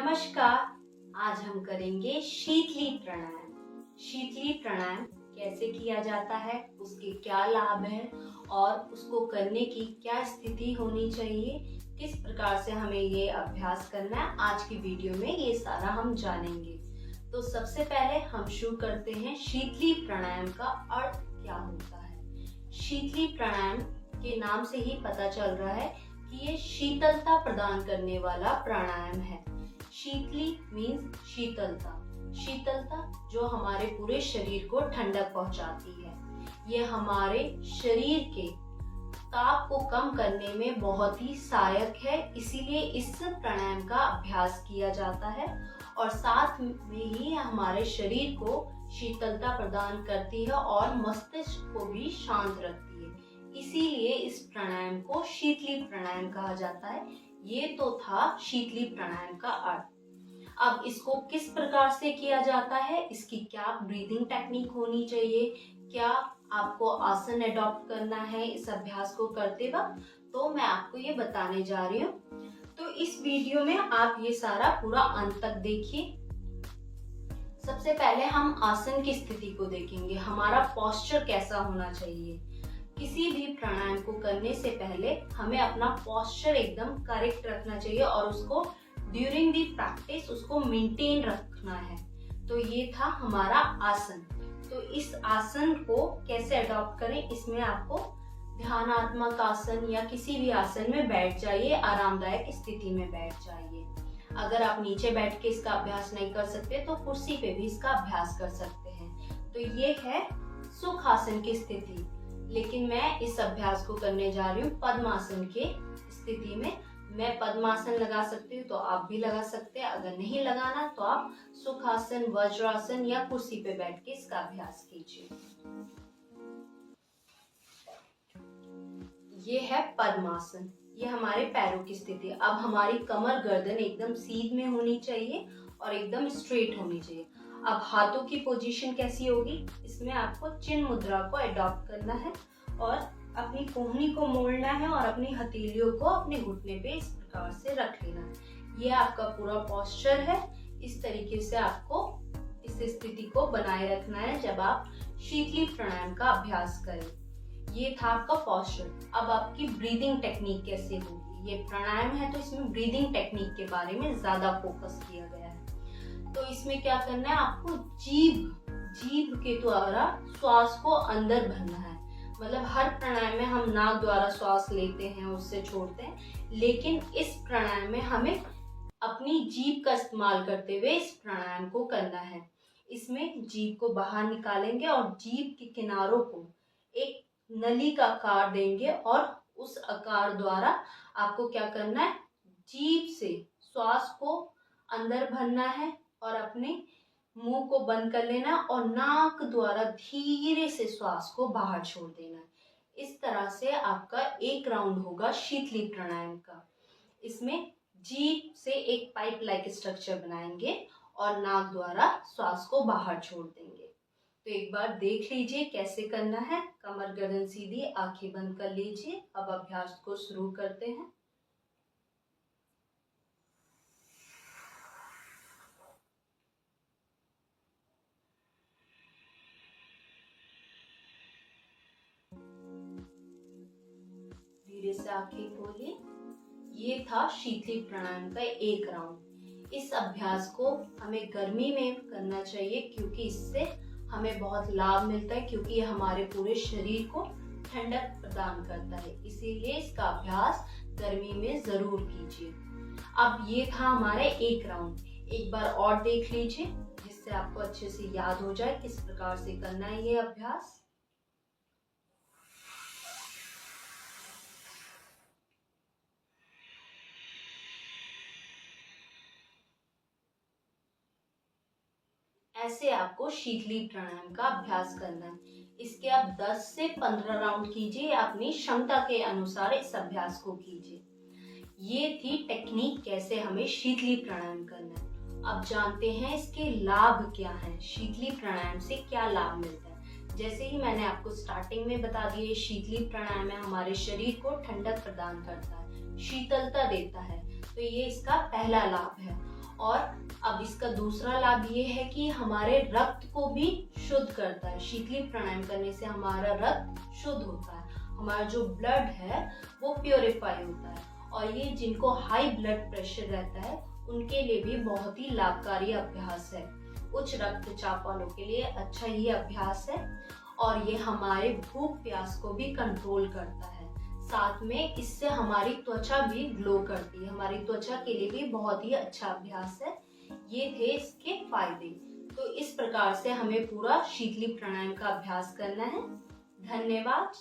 नमस्कार। आज हम करेंगे शीतली प्राणायाम। शीतली प्राणायाम कैसे किया जाता है, उसके क्या लाभ हैं और उसको करने की क्या स्थिति होनी चाहिए, किस प्रकार से हमें ये अभ्यास करना है, आज की वीडियो में ये सारा हम जानेंगे। तो सबसे पहले हम शुरू करते हैं शीतली प्राणायाम का अर्थ क्या होता है। शीतली प्राणायाम के नाम से ही पता चल रहा है कि ये शीतलता प्रदान करने वाला प्राणायाम है। शीतली मीन्स शीतलता, शीतलता जो हमारे पूरे शरीर को ठंडक पहुंचाती है। ये हमारे शरीर के ताप को कम करने में बहुत ही सहायक है, इसीलिए इस प्राणायाम का अभ्यास किया जाता है और साथ में ही हमारे शरीर को शीतलता प्रदान करती है और मस्तिष्क को भी शांत रखती है। इसीलिए इस प्राणायाम को शीतली प्राणायाम कहा जाता है। ये तो था शीतली प्राणायाम का अर्थ। अब इसको किस प्रकार से किया जाता है, इसकी क्या ब्रीदिंग टेक्निक होनी चाहिए, क्या आपको आसन अडॉप्ट करना है इस अभ्यास को करते वक्त, तो मैं आपको ये बताने जा रही हूँ। तो इस वीडियो में आप ये सारा पूरा अंत तक देखिए। सबसे पहले हम आसन की स्थिति को देखेंगे, हमारा पोस्चर कैसा होना चाहिए। किसी भी प्राणायाम को करने से पहले हमें अपना पोस्चर एकदम करेक्ट रखना चाहिए और उसको ड्यूरिंग दी प्रैक्टिस उसको मेंटेन रखना है। तो ये था हमारा आसन। तो इस आसन को कैसे अडॉप्ट करें, इसमें आपको ध्यानात्मक आसन या किसी भी आसन में बैठ जाइए, आरामदायक स्थिति में बैठ जाइए। अगर आप नीचे बैठ के इसका अभ्यास नहीं कर सकते तो कुर्सी पे भी इसका अभ्यास कर सकते हैं। तो ये है सुखासन की स्थिति, लेकिन मैं इस अभ्यास को करने जा रही हूँ पद्मासन के स्थिति में। मैं पद्मासन लगा सकती हूँ तो आप भी लगा सकते हैं, अगर नहीं लगाना तो आप सुखासन, वज्रासन या कुर्सी पे बैठ के इसका अभ्यास कीजिए। ये है पद्मासन, ये हमारे पैरों की स्थिति। अब हमारी कमर गर्दन एकदम सीध में होनी चाहिए और एकदम स्ट्रेट होनी चाहिए। अब हाथों की पोजीशन कैसी होगी, इसमें आपको चिन्ह मुद्रा को अडॉप्ट करना है और अपनी कोहनी को मोड़ना है और अपनी हथेलियों को अपने घुटने पे इस प्रकार से रख लेना है। ये आपका पूरा पोस्चर है। इस तरीके से आपको इस स्थिति को बनाए रखना है जब आप शीतली प्राणायाम का अभ्यास करें। ये था आपका पोस्चर। अब आपकी ब्रीदिंग टेक्निक कैसे होगी। ये प्राणायाम है तो इसमें ब्रीदिंग टेक्निक के बारे में ज्यादा फोकस किया गया है। तो इसमें क्या करना है, आपको जीभ के द्वारा श्वास को अंदर भरना है। मतलब हर प्राणायाम में हम नाक द्वारा श्वास लेते हैं, उससे छोड़ते हैं, लेकिन इस प्राणायाम में हमें अपनी जीभ का इस्तेमाल करते हुए इस प्राणायाम को करना है। इसमें जीभ को बाहर निकालेंगे और जीभ के किनारों को एक नली का आकार देंगे और उस आकार द्वारा आपको क्या करना है, जीभ से श्वास को अंदर भरना है और अपने मुंह को बंद कर लेना और नाक द्वारा धीरे से श्वास को बाहर छोड़ देना। इस तरह से आपका एक राउंड होगा शीतली प्राणायाम का। इसमें जीभ से एक पाइप लाइक स्ट्रक्चर बनाएंगे और नाक द्वारा श्वास को बाहर छोड़ देंगे। तो एक बार देख लीजिए कैसे करना है। कमर गर्दन सीधी, आंखें बंद कर लीजिए। अब अभ्यास को शुरू करते हैं। धीरे से आंखें खोलिए। ये था शीतली प्राणायाम का एक राउंड। इस अभ्यास को हमें गर्मी में करना चाहिए क्योंकि इससे हमें बहुत लाभ मिलता है, क्योंकि ये हमारे पूरे शरीर को ठंडक प्रदान करता है। इसीलिए इसका अभ्यास गर्मी में जरूर कीजिए। अब ये था हमारा एक राउंड। एक बार और देख लीजिए जिससे आपको अच्छे से याद हो जाए किस प्रकार से करना है ये अभ्यास। ऐसे आपको शीतली प्राणायाम का अभ्यास करना है। इसके आप 10 से 15 राउंड कीजिए, अपनी क्षमता के अनुसार इस अभ्यास को कीजिए। ये थी टेक्निक कैसे हमें शीतली प्राणायाम करना है। अब जानते हैं इसके लाभ क्या हैं, शीतली प्राणायाम से क्या लाभ मिलता है। जैसे ही मैंने आपको स्टार्टिंग में बता दिया, शीतली प्राणायाम हमारे शरीर को ठंडक प्रदान करता है, शीतलता देता है, तो ये इसका पहला लाभ है। और अब इसका दूसरा लाभ ये है कि हमारे रक्त को भी शुद्ध करता है। शीतली प्राणायाम करने से हमारा रक्त शुद्ध होता है, हमारा जो ब्लड है वो प्योरीफाई होता है। और ये जिनको हाई ब्लड प्रेशर रहता है उनके लिए भी बहुत ही लाभकारी अभ्यास है। उच्च रक्तचाप वालों के लिए अच्छा ये अभ्यास है और ये हमारे भूख प्यास को भी कंट्रोल करता है। साथ में इससे हमारी त्वचा भी ग्लो करती है, हमारी त्वचा के लिए भी बहुत ही अच्छा अभ्यास है। ये थे इसके फायदे। तो इस प्रकार से हमें पूरा शीतली प्राणायाम का अभ्यास करना है। धन्यवाद।